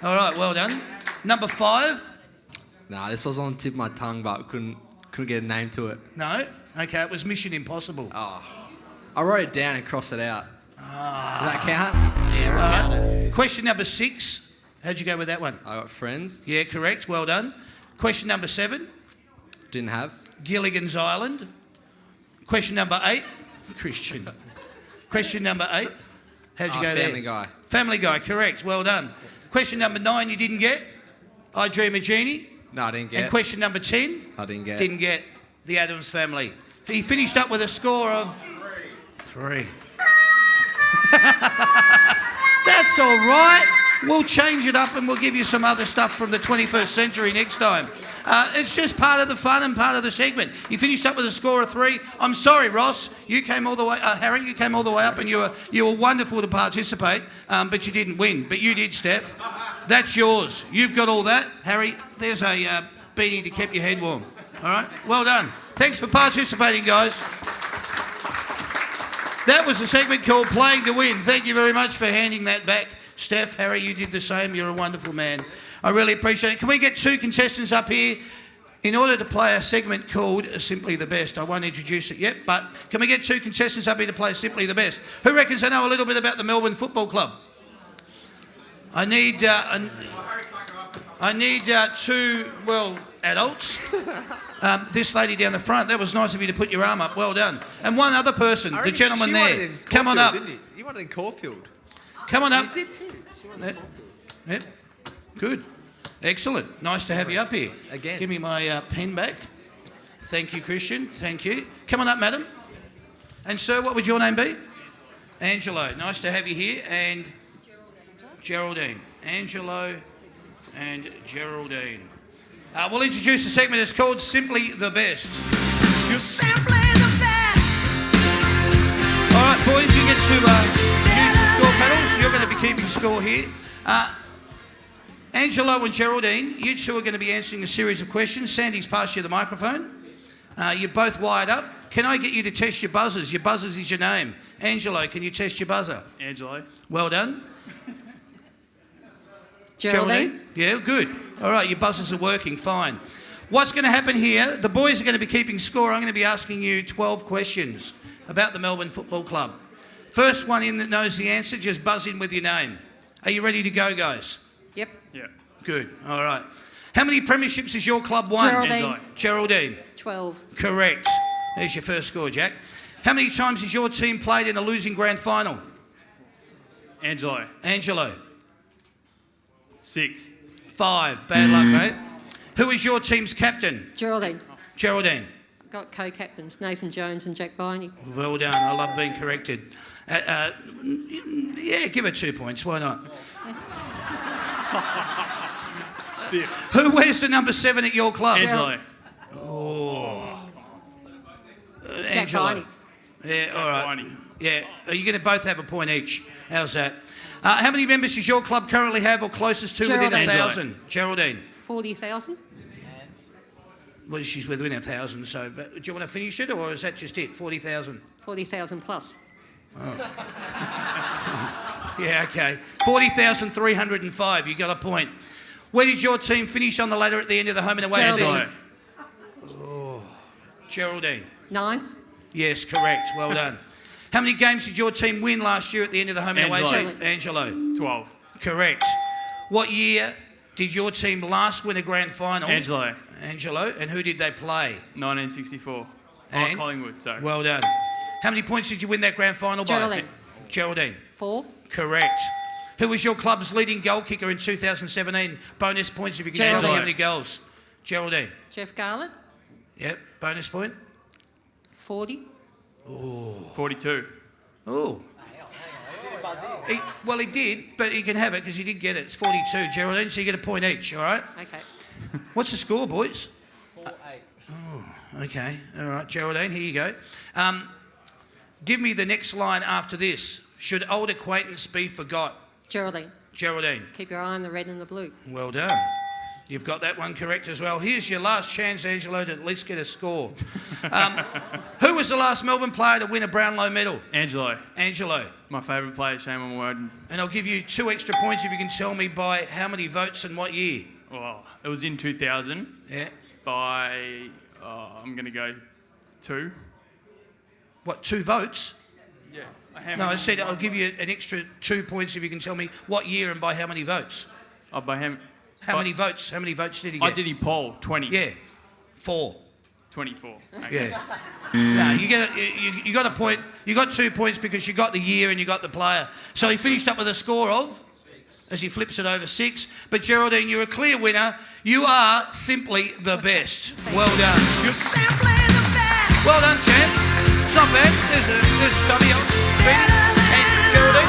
All right, well done. Number 5. Nah, this was on the tip of my tongue, but couldn't get a name to it. No? Okay, it was Mission Impossible. Oh, I wrote it down and crossed it out. Does that count? Yeah, we're counting. Question number 6. How'd you go with that one? I got Friends. Yeah, correct. Well done. Question number 7. Didn't have. Gilligan's Island. Question number 8. Christian. Question number 8. How'd you go there? Family Guy. Family Guy, correct. Well done. Question number 9 you didn't get. I Dream of Jeannie. No, I didn't get. And question number 10. I didn't get. Didn't get The Addams Family. He finished up with a score of 3. That's all right. We'll change it up and we'll give you some other stuff from the 21st century next time. It's just part of the fun and part of the segment. You finished up with a score of 3. I'm sorry, Ross. You came all the way. Harry, you came all the way up, and you were wonderful to participate, but you didn't win. But you did, Steph. That's yours. You've got all that, Harry. There's a beanie to keep your head warm. All right. Well done. Thanks for participating, guys. That was a segment called Playing to Win. Thank you very much for handing that back. Steph, Harry, you did the same. You're a wonderful man. I really appreciate it. Can we get 2 contestants up here in order to play a segment called Simply the Best? I won't introduce it yet, but can we get 2 contestants up here to play Simply the Best? Who reckons they know a little bit about the Melbourne Football Club? I need... I need two, adults. This lady down the front, that was nice of you to put your arm up. Well done. And one other person, the gentleman there. Come on up. You wanted in Caulfield. Come on up. You did too. Yep. Good. Excellent. Nice to have you up here. Again. Give me my pen back. Thank you, Christian. Thank you. Come on up, madam. And sir, what would your name be? Angelo. Nice to have you here. And Geraldine. Angelo and Geraldine. We'll introduce a segment that's called Simply the Best. You're simply the best. All right, boys, you get to use the score panels. You're going to be keeping score here. Angelo and Geraldine, you two are going to be answering a series of questions. Sandy's passed you the microphone. You're both wired up. Can I get you to test your buzzers? Your buzzers is your name. Angelo, can you test your buzzer? Angelo. Well done. Geraldine. Yeah, good. All right, your buzzers are working, fine. What's going to happen here, the boys are going to be keeping score. I'm going to be asking you 12 questions about the Melbourne Football Club. First one in that knows the answer, just buzz in with your name. Are you ready to go, guys? Yep. Yeah. Good, all right. How many premierships has your club won? Geraldine. Geraldine. 12. Correct. There's your first score, Jack. How many times has your team played in a losing grand final? Angelo. Angelo. 6. 5. Bad luck, mate. Who is your team's captain? Geraldine. Geraldine. Got co-captains, Nathan Jones and Jack Viney. Well done. I love being corrected. Yeah, give her 2 points. Why not? Stiff. Who wears the number 7 at your club? Angelo. Jack Angelo. Viney. Yeah, all right. Viney. Yeah, are you going to both have a point each? How's that? How many members does your club currently have or closest to within Geraldine. 1,000? Geraldine. 40,000. Well, she's within 1,000, so but do you want to finish it or is that just it? 40,000? 40,000 plus. Yeah, okay. 40,305, you got a point. Where did your team finish on the ladder at the end of the home and away Geraldine. season? Geraldine. 9th. Yes, correct. Well done. How many games did your team win last year at the end of the home and away Angelo. season? Angelo. 12. Correct. What year did your team last win a grand final? Angelo. Angelo. And who did they play? 1964. And? Collingwood, sorry. Well done. How many points did you win that grand final by? Geraldine. Geraldine. 4. Correct. Who was your club's leading goal kicker in 2017? Bonus points if you can tell me how many goals. Geraldine. Jeff Garlett. Yep. Bonus point. 40. 42. Oh. He did, but he can have it because he did get it. It's 42, Geraldine, so you get a point each, all right? Okay. What's the score, boys? 4-8. Oh, okay. All right, Geraldine, here you go. Give me the next line after this. Should old acquaintance be forgot? Geraldine. Geraldine. Keep your eye on the red and the blue. Well done. You've got that one correct as well. Here's your last chance, Angelo, to at least get a score. Who was the last Melbourne player to win a Brownlow medal? Angelo. Angelo. My favourite player, shame on my word. And I'll give you 2 extra points if you can tell me by how many votes and what year. Well, it was in 2000 Yeah. by, I'm going to go 2. What, 2 votes? Yeah. No, I said I'll give you an extra 2 points if you can tell me what year and by how many votes. Oh, by him. How many votes? How many votes did he get? I did he poll, 20. Yeah, 4. 24. Okay. Yeah. No, you got a point. You got 2 points because you got the year and you got the player. So he finished up with a score of, as he flips it over, 6. But Geraldine, you're a clear winner. You are simply the best. Well done. You're simply the best. Well done, champ. It's not bad. There's a stubby on and Geraldine.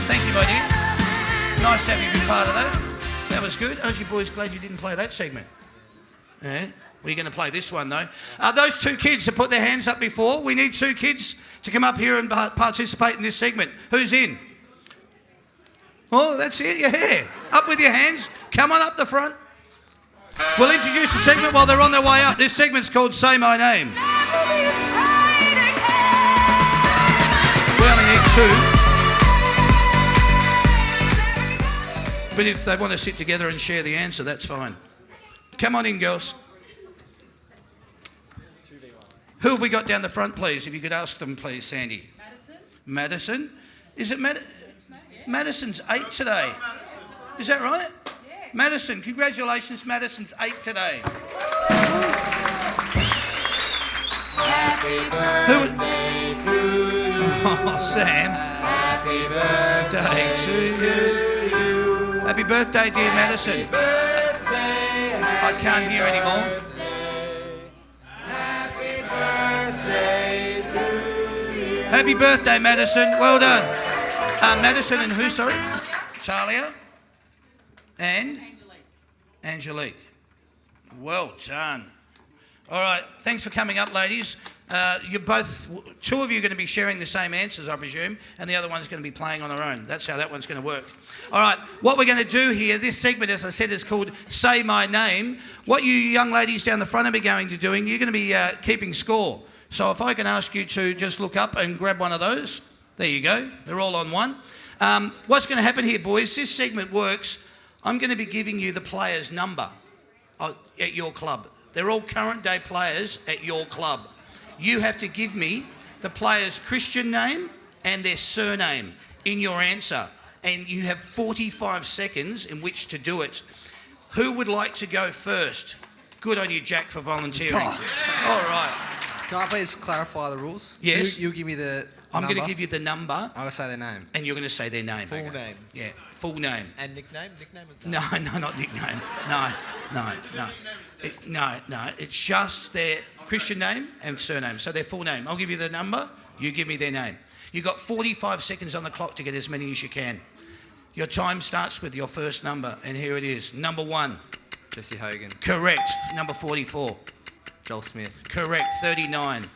Thank you, my dear. Nice to have you be part of that. That was good. Aren't you boys glad you didn't play that segment? Yeah. We're going to play this one, though. Those 2 kids have put their hands up before. We need 2 kids to come up here and participate in this segment. Who's in? Oh, that's it. Your hair. Up with your hands. Come on up the front. We'll introduce the segment while they're on their way up. This segment's called Say My Name. We only need 2. But if they want to sit together and share the answer, that's fine. Come on in, girls. Who have we got down the front, please? If you could ask them, please, Sandy. Madison. Madison? Is it Madison? Madison's 8 today. Is that right? Yeah. Madison, congratulations. Madison's 8 today. Happy birthday to you. Oh, Sam. Happy birthday to you. Happy birthday, dear Madison. I can't hear anymore. Happy birthday to you. Happy birthday, Madison. Well done. Madison and who, sorry? Talia and Angelique. Well done. All right, thanks for coming up, ladies. You're both, two of you are going to be sharing the same answers, I presume, and the other one's going to be playing on her own. That's how that one's going to work. All right, what we're going to do here, this segment, as I said, is called Say My Name. What you young ladies down the front are going to be doing, you're going to be keeping score. So if I can ask you to just look up and grab one of those. There you go. They're all on one. What's going to happen here, boys, this segment works. I'm going to be giving you the player's number at your club. They're all current day players at your club. You have to give me the player's Christian name and their surname in your answer. And you have 45 seconds in which to do it. Who would like to go first? Good on you, Jack, for volunteering. All right. Can I please clarify the rules? Yes. So you give me the I'm number. going to give you the number. I'm going to say their name. And you're going to say their name. Full name. Yeah, full name. And nickname? Nickname? No, not nickname. No. It's just their Christian name and surname. So their full name. I'll give you the number. You give me their name. You've got 45 seconds on the clock to get as many as you can. Your time starts with your first number, and here it is. Number 1. Jesse Hogan. Correct. Number 44. Joel Smith. Correct. 39.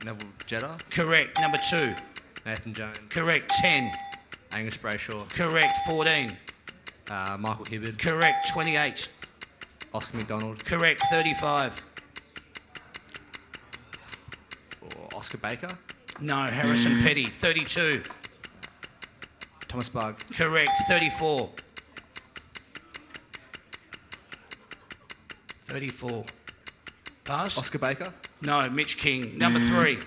Neville Jetta. Correct. Number 2. Nathan Jones. Correct. 10. Angus Brayshaw. Correct. 14. Michael Hibbard. Correct. 28. Oscar McDonald. Correct. 35. Or Oscar Baker. No. Harrison Petty. 32. Thomas Bugg. Correct. 34. 34. Pass? Oscar Baker. No. Mitch King. Number 3.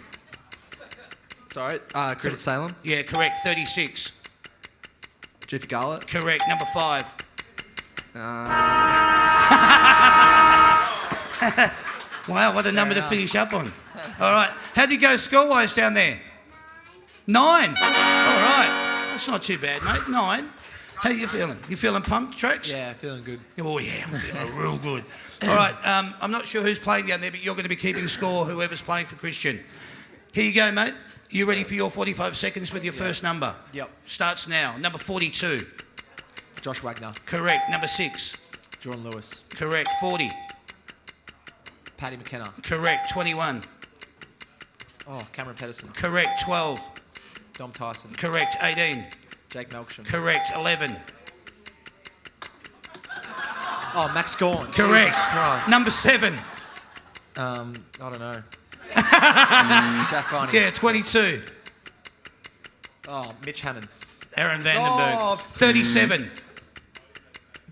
Sorry. Chris Salem. Yeah, correct. 36. Jeffy Garlett. Correct. Number 5. Wow, what a number to finish up on. All right. How'd you go score-wise down there? 9. All right. That's not too bad, mate. 9. How you feeling? You feeling pumped, Trax? Yeah, feeling good. Oh, yeah, I'm feeling real good. All right, I'm not sure who's playing down there, but you're going to be keeping score, whoever's playing for Christian. Here you go, mate. You ready for your 45 seconds with your first number? Yep. Starts now. Number 42. Josh Wagner. Correct. Number 6. Jordan Lewis. Correct. 40. Paddy McKenna. Correct. 21. Oh, Cameron Pedersen. Correct. 12. Dom Tyson. Correct. 18. Jake Melksham. Correct. 11. Oh, Max Gorn. Correct. Jesus Christ. Number 7. I don't know. Jack Viney. Yeah, 22. Oh, Mitch Hannon. Aaron Vandenberg. Oh. 37.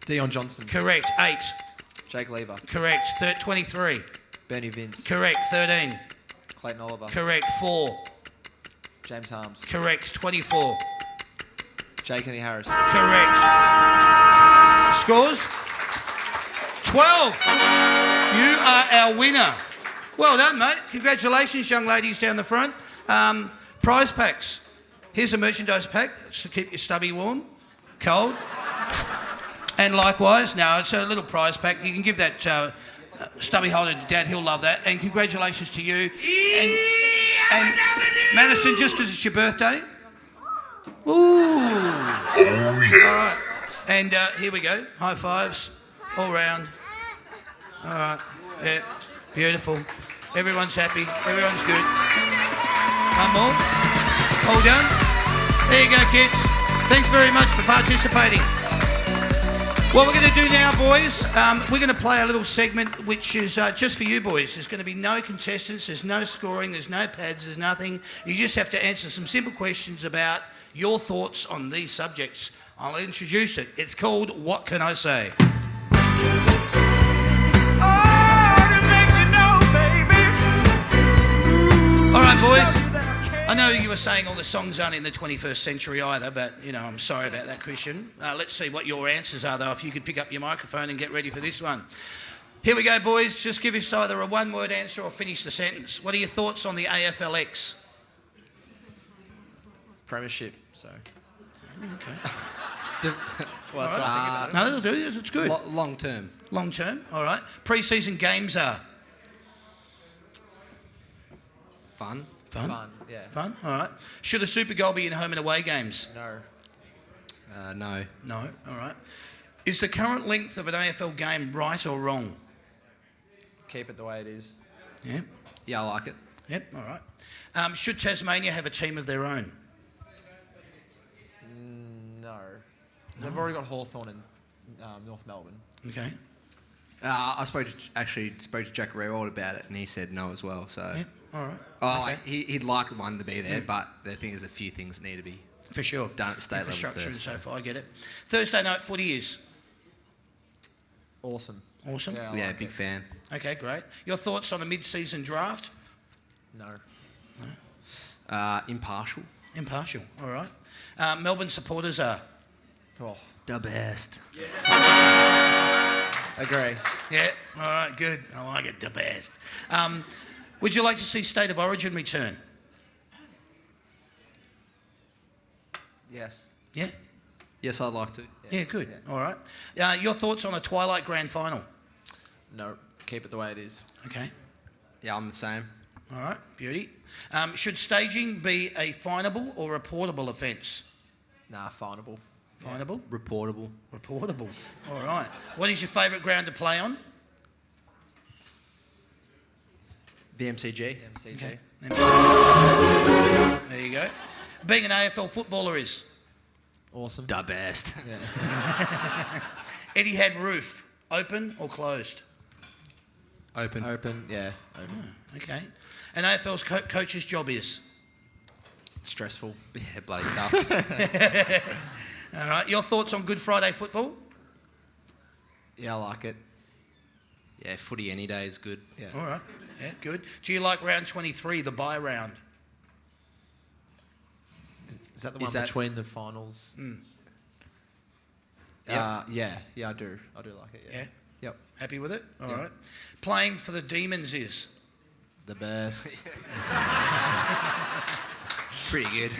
Dion Johnson. Correct. 8. Jake Lever. Correct. 23. Bernie Vince. Correct. 13. Clayton Oliver. Correct. 4. James Harms. Correct. 24. Jake Kenny Harris. Correct. Scores? 12. You are our winner. Well done, mate. Congratulations, young ladies down the front. Prize packs. Here's a merchandise pack to keep your stubby warm, cold. And likewise, no, it's a little prize pack. You can give that stubby holder to Dad. He'll love that. And congratulations to you. And Madison, just because it's your birthday. Ooh. Oh, yeah. All right. And here we go. High fives all round. All right. Yeah. Beautiful. Everyone's happy. Everyone's good. One more. All done. There you go, kids. Thanks very much for participating. What we're going to do now, boys, we're going to play a little segment which is just for you boys. There's going to be no contestants, there's no scoring, there's no pads, there's nothing. You just have to answer some simple questions about your thoughts on these subjects. I'll introduce it. It's called What Can I Say? All right, boys. I know you were saying all the songs aren't in the 21st century either, but, I'm sorry about that, Christian. Let's see what your answers are, though, if you could pick up your microphone and get ready for this one. Here we go, boys. Just give us either a one-word answer or finish the sentence. What are your thoughts on the AFLX? Premiership, so. Okay. Well, that's what I think about it. No, that'll do. It's good. Long term. Long term, all right. Pre-season games are? Fun. Fun, yeah. Fun, all right. Should a Super Goal be in home and away games? No. No. No, all right. Is the current length of an AFL game right or wrong? Keep it the way it is. Yeah. Yeah, I like it. Yep, all right. Should Tasmania have a team of their own? No. They've already got Hawthorn in North Melbourne. Okay. I spoke to Jack Rewald about it, and he said no as well. So. Yep, all right. Oh, Okay. he'd like one to be there, but the thing is, a few things need to be For sure. done at the state level Infrastructure and first. so forth, I get it. Thursday night footy is? Awesome. Awesome. Yeah, I Yeah, like big it. fan. Okay, great. Your thoughts on a mid-season draft? No. Impartial. Impartial, all right. Melbourne supporters are? Oh, The best. agree. Yeah, all right, good. I like it, the best. Would you like to see State of Origin return? Yes. Yeah? Yes, I'd like to. Yeah, good. Yeah. All right. Your thoughts on a Twilight Grand Final? No. Keep it the way it is. Okay. Yeah, I'm the same. All right, beauty. Should staging be a finable or reportable offence? Nah, finable. Finable? Reportable. Reportable. All right. What is your favourite ground to play on? The MCG. MCG. Okay. There you go. Being an AFL footballer is? Awesome. The best. Yeah. Etihad roof, open or closed? Open. Open, yeah. Open. Okay. An AFL's coach's job is? Stressful. Yeah, bloody tough. All right. Your thoughts on Good Friday football? Yeah, I like it. Yeah, footy any day is good. Yeah. All right. Yeah, good. Do you like round 23, the bye round? Is that the Is one that- between the finals? Yep. Yeah, I do. I do like it. Yeah. Yeah. Yep. Happy with it? All right. Yeah. Playing for the Demons is? The best. Pretty good.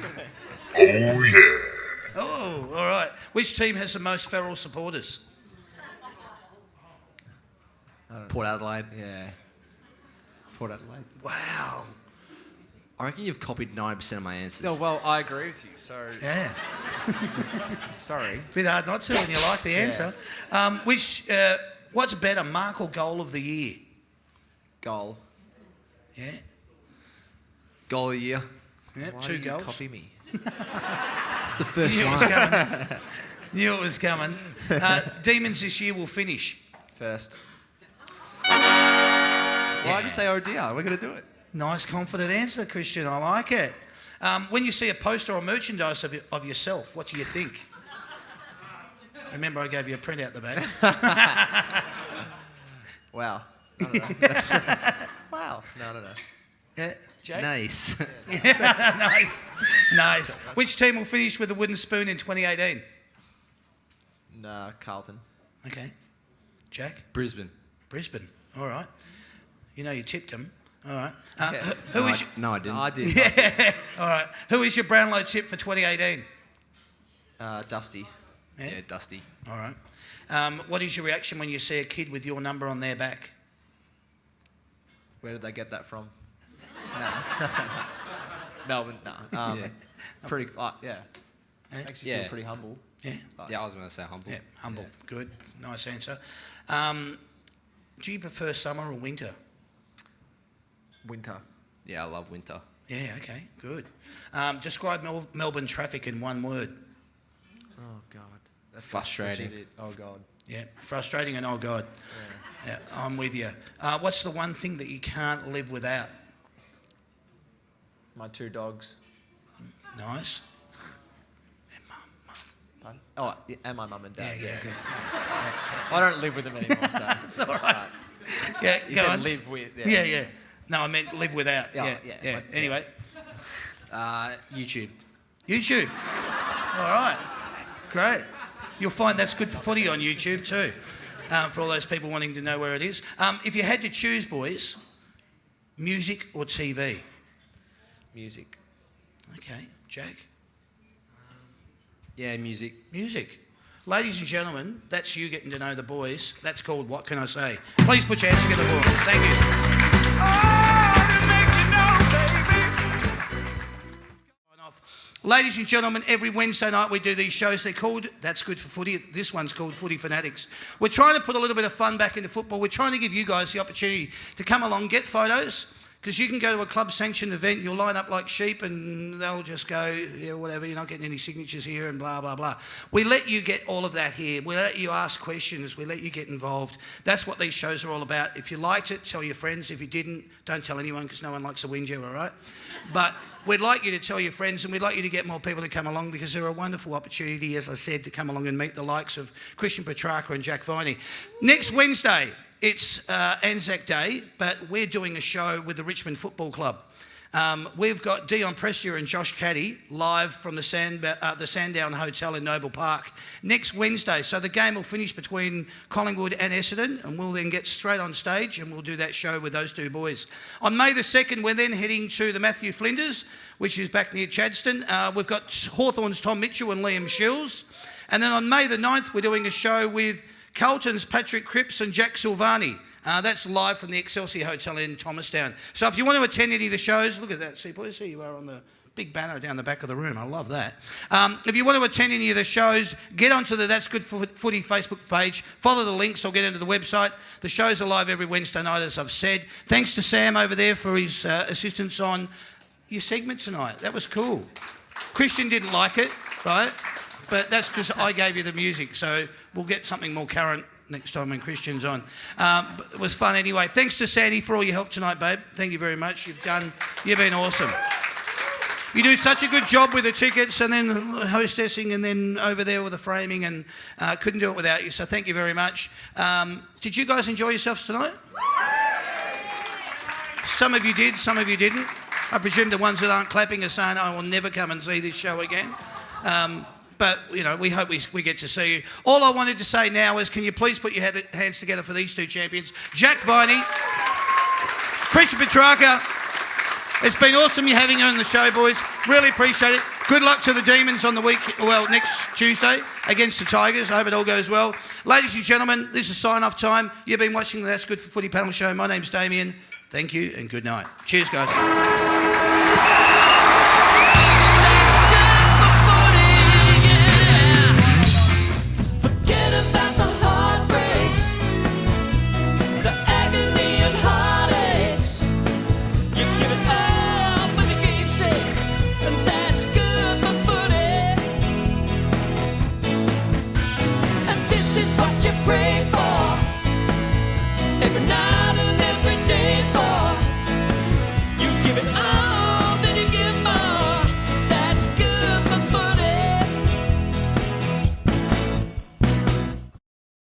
Oh, all right. Which team has the most feral supporters? Port Adelaide. Yeah. Port Adelaide. Wow. I reckon you've copied 90% of my answers. No, well, I agree with you. So Yeah. sorry. Bit hard not to when you like the answer. What's better, mark or goal of the year? Goal. Yeah. Goal of the year. Yeah, Why 2 do you goals. copy me? It's the first Knew it was one. coming. Knew it was coming. Demons this year will finish. First. Why'd you say oh dear? We're going to do it. Nice, confident answer, Christian. I like it. When you see a poster or merchandise of yourself, what do you think? Remember, I gave you a print out the back. Wow. I don't know. Wow. No. Yeah, Jake? Nice. Nice. Nice. Which team will finish with a wooden spoon in 2018? Nah, Carlton. Okay. Jack? Brisbane. Brisbane. All right. You know you tipped them. All right. Yeah. Who is No, I didn't. I did. Yeah. All right. Who is your Brownlow tip for 2018? Dusty. Yeah, Dusty. All right. What is your reaction when you see a kid with your number on their back? Where did they get that from? No. Melbourne. No. Yeah. Pretty. Yeah. Yeah. Makes you Yeah. feel pretty humble. Yeah. Yeah, I was going to say humble. Yeah. Humble. Good. Nice answer. Do you prefer summer or winter? Winter. Yeah, I love winter. Yeah. Okay. Good. Describe Melbourne traffic in one word. Oh God. That's Frustrating. legit it. Oh God. Yeah. Frustrating and oh God. Yeah. I'm with you. What's the one thing that you can't live without? My 2 dogs. Nice. Pardon? Oh, yeah, and my mum and dad. Yeah. Good. I don't live with them anymore, so. It's all right. Yeah. You Go said on. live with. Yeah. No, I meant live without. Yeah, Yeah. yeah. Yeah. Like, Anyway. YouTube. YouTube. All right. Great. You'll find That's Good for Footy on YouTube too, for all those people wanting to know where it is. If you had to choose, boys, music or TV? Music. Okay. Jack? Yeah, music. Music. Ladies and gentlemen, that's you getting to know the boys. That's called What Can I Say? Please put your hands together for them. Thank you. Ladies and gentlemen, every Wednesday night we do these shows. They're called That's Good for Footy. This one's called Footy Fanatics. We're trying to put a little bit of fun back into football. We're trying to give you guys the opportunity to come along, get photos, because you can go to a club-sanctioned event, you'll line up like sheep and they'll just go, yeah, whatever, you're not getting any signatures here and blah, blah, blah. We let you get all of that here. We let you ask questions. We let you get involved. That's what these shows are all about. If you liked it, tell your friends. If you didn't, don't tell anyone because no one likes a whinge, all right? But we'd like you to tell your friends and we'd like you to get more people to come along because they're a wonderful opportunity, as I said, to come along and meet the likes of Christian Petrarca and Jack Viney. Next Wednesday, it's Anzac Day, but we're doing a show with the Richmond Football Club. We've got Dion Prestia and Josh Caddy live from the Sandown Hotel in Noble Park next Wednesday. So the game will finish between Collingwood and Essendon, and we'll then get straight on stage and we'll do that show with those two boys. On May the 2nd, we're then heading to the Matthew Flinders, which is back near Chadstone. We've got Hawthorn's Tom Mitchell and Liam Shields. And then on May the 9th, we're doing a show with Carlton's Patrick Cripps and Jack Silvani. That's live from the Excelsior Hotel in Thomastown. So if you want to attend any of the shows, look at that. See, boys, here you are on the big banner down the back of the room. I love that. If you want to attend any of the shows, get onto the That's Good for Footy Facebook page. Follow the links or get into the website. The shows are live every Wednesday night, as I've said. Thanks to Sam over there for his assistance on your segment tonight. That was cool. Christian didn't like it, right? But that's because I gave you the music. So we'll get something more current next time when Christian's on. But it was fun anyway. Thanks to Sandy for all your help tonight, babe. Thank you very much. You've been awesome. You do such a good job with the tickets and then hostessing and then over there with the framing, and couldn't do it without you. So thank you very much. Did you guys enjoy yourselves tonight? Some of you did, some of you didn't. I presume the ones that aren't clapping are saying, I will never come and see this show again. But, you know, we hope we get to see you. All I wanted to say now is, can you please put your hands together for these two champions? Jack Viney, Christian Petrarca. It's been awesome you having you on the show, boys. Really appreciate it. Good luck to the Demons on the next Tuesday against the Tigers. I hope it all goes well. Ladies and gentlemen, this is sign-off time. You've been watching the That's Good for Footy panel show. My name's Damien. Thank you and good night. Cheers, guys. Pray for every night.